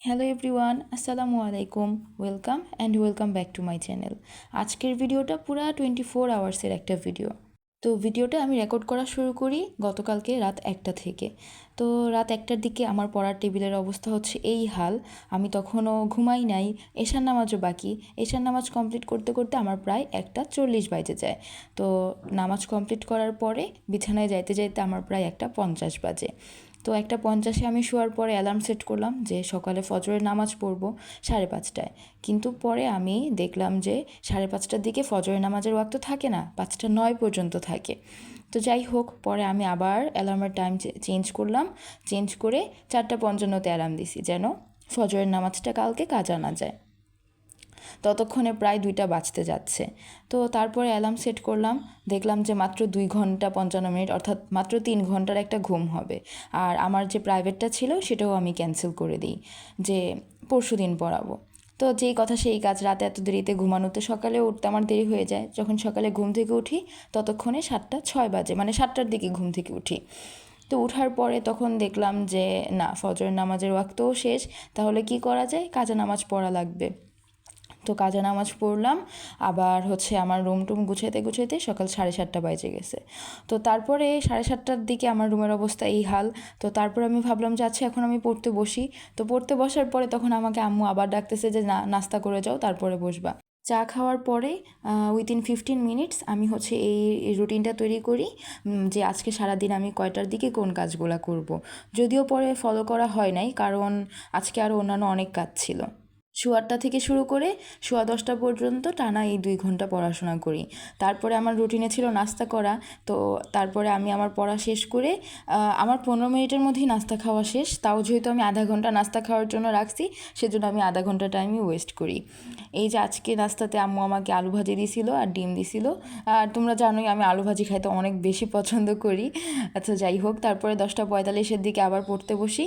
Hello everyone, আসসালামু আলাইকুম। Welcome back to my channel. আজকের ভিডিওটা পুরা 24 আওয়ার্সের একটা ভিডিও। তো ভিডিওটা আমি রেকর্ড করা শুরু করি গতকালকে রাত 1টা থেকে। তো রাত 1টার দিকে আমার পড়ার টেবিলের অবস্থা হচ্ছে এই হাল। আমি তখনও ঘুমাই নাই, এশার নামাজও বাকি। এশার নামাজ কমপ্লিট করতে করতে আমার প্রায় 1টা 40 বাজে যায়। তো নামাজ কমপ্লিট করার পরে বিছানায় যাইতে যাইতে আমার প্রায় 1টা 50 বাজে। তো 1টা 50-এ আমি শোয়ার পরে অ্যালার্ম সেট করলাম যে সকালে ফজরের নামাজ পড়বো 5:30টায়। কিন্তু পরে আমি দেখলাম যে 5:30টার দিকে ফজরের নামাজের ওয়াক্ত থাকে না, 5টা 9 পর্যন্ত থাকে। তো যাই হোক, পরে আমি আবার অ্যালার্মের টাইম চেঞ্জ করলাম। চেঞ্জ করে 4টা 55-তে অ্যালার্ম দিছি যেন ফজরের নামাজটা কালকে কাজা না যায়। ততক্ষণে প্রায় 2টা বাজতে যাচ্ছে। তো তারপরে অ্যালার্ম সেট করলাম, দেখলাম যে মাত্র 2 ঘন্টা 55 মিনিট, অর্থাৎ মাত্র 3 ঘন্টার একটা ঘুম হবে। আর আমার যে প্রাইভেটটা ছিল সেটাও আমি ক্যান্সেল করে দিই, যে পরশু দিন পড়াবো। তো যেই কথা সেই কাজ, রাতে এত দেরিতে ঘুমানোতে সকালে উঠতে আমার দেরি হয়ে যায়। যখন সকালে ঘুম থেকে উঠি ততক্ষণে 7টা 6 বাজে, মানে 7টার দিকে ঘুম থেকে উঠি। তো উঠার পরে তখন দেখলাম যে না, ফজরের নামাজের ওয়াক্তও শেষ, তাহলে কি করা যায়, কাজা নামাজ পড়া লাগবে। তো কাজা নামাজ পড়লাম। আবার হচ্ছে আমার রুম টুম গুছাইতে গুছাইতে সকাল 7:30 বাজে গেছে। তো তারপরে 7:30টার দিকে আমার রুমের অবস্থা এই হাল। তো তারপরে আমি ভাবলাম যে আচ্ছা এখন আমি পড়তে বসি। তো পড়তে বসার পরে তখন আমাকে আম্মু আবার ডাকতেছে যে না, নাস্তা করে যাও, তারপরে বসবা। চা খাওয়ার পরে উইদিন 15 মিনিটস আমি হচ্ছে এই রুটিনটা তৈরি করি, যে আজকে সারাদিন আমি কয়টার দিকে কোন কাজগুলো করব। যদিও পরে ফলো করা হয় নাই, কারণ আজকে আরও অন্যান্য অনেক কাজ ছিল। শোয়া 8টা থেকে শুরু করে শোয়া 10টা পর্যন্ত টানা এই 2 ঘন্টা পড়াশোনা করি। তারপরে আমার রুটিনে ছিল নাস্তা করা। তো তারপরে আমি আমার পড়া শেষ করে আমার 15 মিনিটের মধ্যেই নাস্তা খাওয়া শেষ। তাও যেহেতু আমি আধা ঘন্টা নাস্তা খাওয়ার জন্য রাখছি, সেজন্য আমি আধা ঘন্টা টাইমই ওয়েস্ট করি। এই যে আজকে নাস্তাতে আম্মু আমাকে আলু ভাজি দিছিল আর ডিম দিছিল। আর তোমরা জানোই আমি আলু ভাজি খাইতে অনেক বেশি পছন্দ করি। আচ্ছা যাই হোক, তারপরে 10টা 45-এর দিকে আবার পড়তে বসি।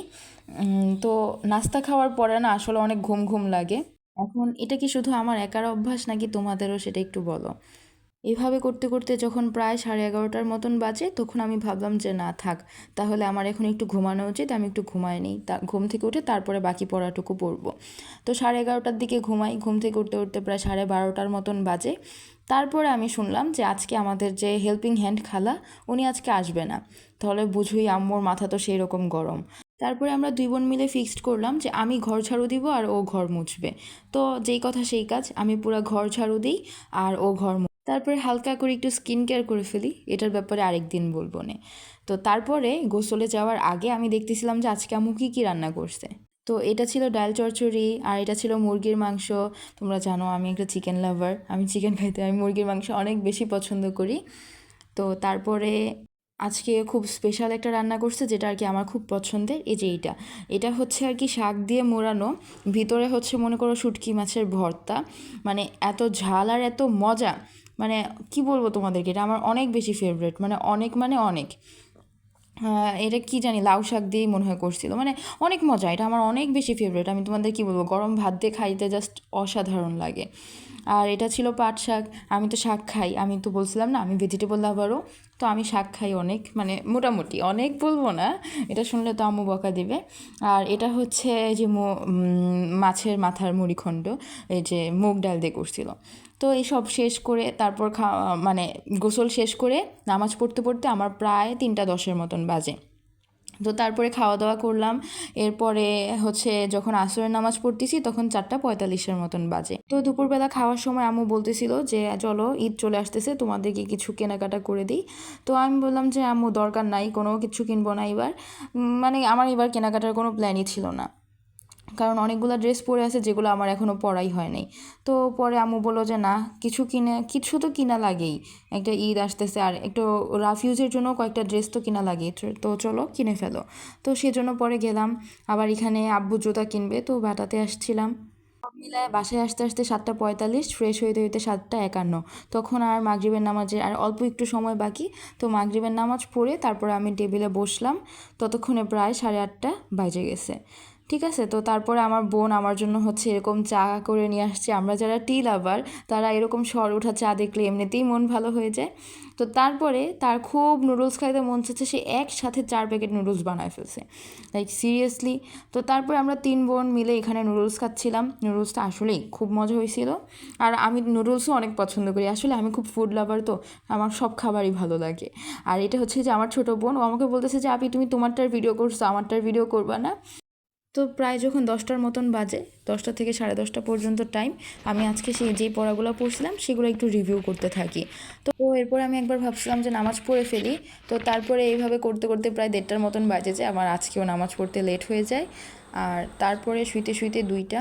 তো নাস্তা খাওয়ার পরে না আসলে অনেক ঘুম ঘুম লাগে। এখন এটা কি শুধু আমার একার অভ্যাস নাকি তোমাদেরও, সেটা একটু বলো। এভাবে করতে করতে যখন প্রায় 11:30টার মতন বাজে, তখন আমি ভাবলাম যে না থাক, তাহলে আমার এখন একটু ঘুমানো উচিত, আমি একটু ঘুমায় নিই। ঘুম থেকে উঠে তারপরে বাকি পড়াটুকু পড়বো। তো 11:30টার দিকে ঘুমাই। ঘুম থেকে উঠতে উঠতে প্রায় 12:30টার মতন বাজে। তারপরে আমি শুনলাম যে আজকে আমাদের যে হেল্পিং হ্যান্ড খালা, উনি আজকে আসবে না। তাহলে বুঝুই আম্মুর মাথা তো সেই রকম গরম। তারপরে আমরা দুই বোন মিলে ফিক্সড করলাম যে আমি ঘর ঝাড়ু দিব আর ও ঘর মুছবে। তো যেই কথা সেই কাজ, আমি পুরো ঘর ঝাড়ু দিই আর ও ঘর। তারপরে হালকা করে একটু স্কিন কেয়ার করে ফেলি, এটার ব্যাপারে আরেক দিন বলবো নে। তো তারপরে গোসলে যাওয়ার আগে আমি দেখতেছিলাম যে আজকে আম্মু কী কী রান্না করছে। তো এটা ছিল ডাল চচ্চড়ি, আর এটা ছিল মুরগির মাংস। তোমরা জানো আমি একটা চিকেন লাভার, আমি চিকেন খাইতে, আমি মুরগির মাংস অনেক বেশি পছন্দ করি। তো তারপরে আজকে খুব স্পেশাল একটা রান্না করছে, যেটা আর কি আমার খুব পছন্দের। এই যে এইটা, এটা হচ্ছে আর কি শাক দিয়ে মোড়ানো, ভিতরে হচ্ছে মনে করো শুটকি মাছের ভর্তা। মানে এত ঝাল আর এত মজা, মানে কি বলবো তোমাদেরকে, এটা আমার অনেক বেশি ফেভারিট, মানে অনেক। এটা কি জানি লাউ শাক দিয়েই মনে হয় করছিল, মানে অনেক মজা, এটা আমার অনেক বেশি ফেভারিট। আমি তোমাদের কি বলবো, গরম ভাত দিয়ে খাইতে জাস্ট অসাধারণ লাগে। আর এটা ছিল পাট শাক। আমি তো শাক খাই, আমি তো বলছিলাম না আমি ভেজিটেবল লাভারও। তো আমি শাক খাই অনেক, মানে মোটামুটি, অনেক বলবো না, এটা শুনলে তো আম্মু বকা দিবে। আর এটা হচ্ছে যে মাছের মাথার মুড়িখণ্ড, এই যে মুগ ডাল দিয়ে করছিল। তো এইসব শেষ করে তারপর মানে গোসল শেষ করে নামাজ পড়তে পড়তে আমার প্রায় 3টা 10-এর মতন বাজে। তো তারপরে খাওয়া দাওয়া করলাম। এরপরে হচ্ছে যখন আসরের নামাজ পড়তেছি তখন 4টা 45-এর মতন বাজে। তো দুপুরবেলা খাওয়ার সময় আম্মু বলতেছিল যে চলো ঈদ চলে আসতেছে, তোমাদেরকে কিছু কেনাকাটা করে দিই। তো আমি বললাম যে আম্মু দরকার নাই, কোনো কিছু কিনবো না এবার। মানে আমার এবার কেনাকাটার কোনো প্ল্যানই ছিল না, কারণ অনেকগুলো ড্রেস পরে আছে যেগুলো আমার এখনও পরাই হয় নাই। তো পরে আম্মু বললো যে না, কিছু তো কিনা লাগেই, একটা ঈদ আসতেছে, আর একটু রাফ ইউজের জন্য কয়েকটা ড্রেস তো কিনা লাগেই, তো চলো কিনে ফেলো। তো সেজন্য পরে গেলাম। আবার এখানে আব্বু জুতা কিনবে, তো বাটাতে আসছিলাম। সব মিলায় বাসায় আসতে আসতে 7টা 45, ফ্রেশ হইতে হইতে 7টা 51। তখন আর মাগরিবের নামাজের আর অল্প একটু সময় বাকি। তো মাগরিবের নামাজ পড়ে তারপরে আমি টেবিলে বসলাম, ততক্ষণে প্রায় 8:30 বাজে গেছে। ঠিক আছে। তো তারপরে আমার বোন আমার জন্য হচ্ছে এরকম চা করে নিয়ে আসছে। আমরা যারা টি লাভার তারা এরকম সর ওঠা চা দেখলে এমনিতেই মন ভালো হয়ে যায়। তো তারপরে তার খুব নুডলস খাইতে মন চাচ্ছে, সে একসাথে 4 প্যাকেট নুডলস বানায় ফেলছে, লাইক সিরিয়াসলি। তো তারপরে আমরা 3 বোন মিলে এখানে নুডলস খাচ্ছিলাম। নুডলসটা আসলেই খুব মজা হয়েছিল। আর আমি নুডলসও অনেক পছন্দ করি, আসলে আমি খুব ফুড লাভার, তো আমার সব খাবারই ভালো লাগে। আর এটা হচ্ছে যে আমার ছোটো বোন, ও আমাকে বলতেছে যে আপি তুমি তোমারটার ভিডিও করছো, আমারটার ভিডিও করবা না? তো প্রায় যখন 10টার মতন বাজে, 10টা থেকে 10:30 পর্যন্ত টাইম, আমি আজকে সেই যেই পড়াগুলো পড়ছিলাম সেগুলো একটু রিভিউ করতে থাকি। তো এরপরে আমি একবার ভাবছিলাম যে নামাজ পড়ে ফেলি। তো তারপরে এইভাবে করতে করতে প্রায় 1:30টার মতন বাজে যায়, আমার আজকেও নামাজ পড়তে লেট হয়ে যায়। আর তারপরে শুইতে শুইতে 2টা।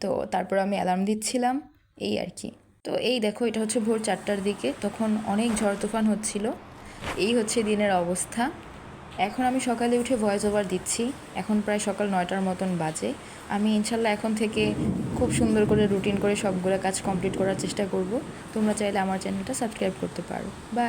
তো তারপর আমি অ্যালার্ম দিচ্ছিলাম, এই আর কি। তো এই দেখো, এটা হচ্ছে ভোর 4টার দিকে, তখন অনেক ঝড় তুফান হচ্ছিল। এই হচ্ছে দিনের অবস্থা। এখন আমি সকালে উঠে ভয়েস ওভার দিচ্ছি। এখন প্রায় সকাল 9টার মতন বাজে। আমি ইনশাল্লাহ এখন থেকে খুব সুন্দর করে রুটিন করে সবগুলো কাজ কমপ্লিট করার চেষ্টা করব। তোমরা চাইলে আমার চ্যানেলটা সাবস্ক্রাইব করতে পারো। বাই।